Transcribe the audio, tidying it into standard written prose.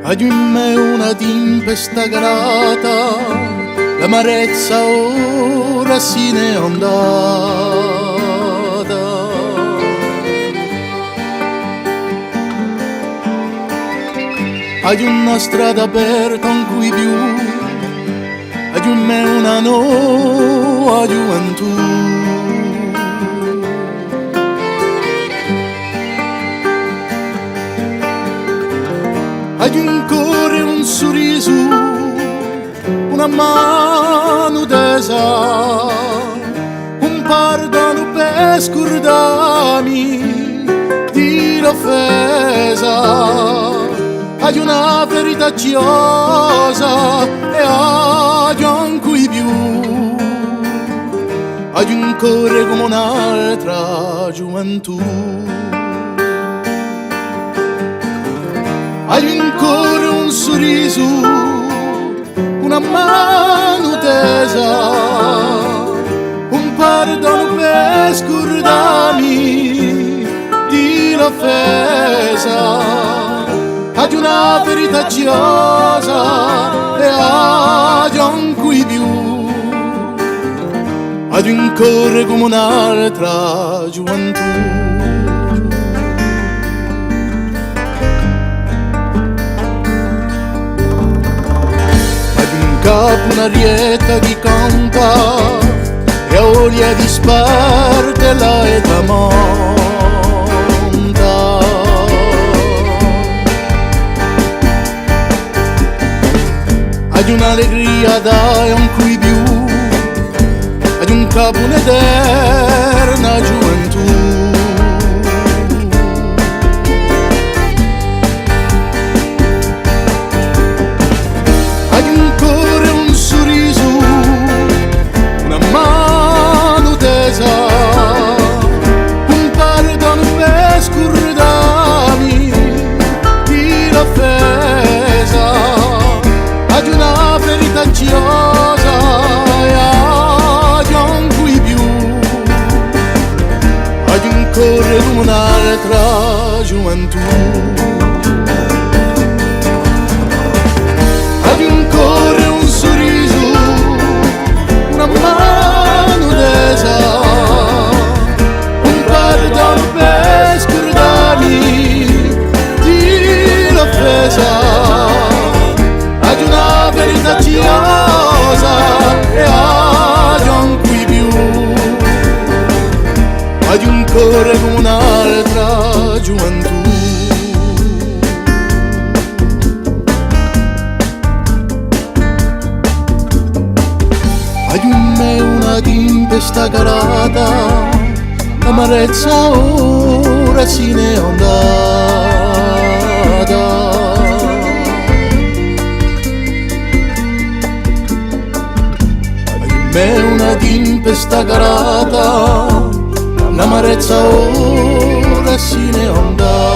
Ad in me una tempesta grata, l'amarezza ora se n'è andata. Ad una strada aperta in cui più, ad in me una nuova gioventù. Ad un cuore un sorriso, una mano tesa, un perdono per scordarmi di l'offesa. Ad una verità giosa e ad un cui più, ad un cuore come un'altra gioventù. Ad un cuore un sorriso, una mano tesa, un perdono per scordarmi di l'offesa. Ad una verità giosa e ad un cui più, ad un cuore come un'altra gioventù. Capo un'arietta di campa e olio di spartela e da monta. Ad un'allegria dai un cui più, ad un capo un'eterna gioventù. Un perdono per scordarmi di l'offesa. Ad una verità giosa e ad un cui più, ad un cuore come un'altra gioventù. Ad un cuore un sorriso, una mano tesa, ad una verità giosa e ad un cui più, ad un cuore come un'altra gioventù. Ad un me una tempesta calata, l'amarezza ora se n'è andata. Me una tempesta calata, l'amarezza ora se n'è andata.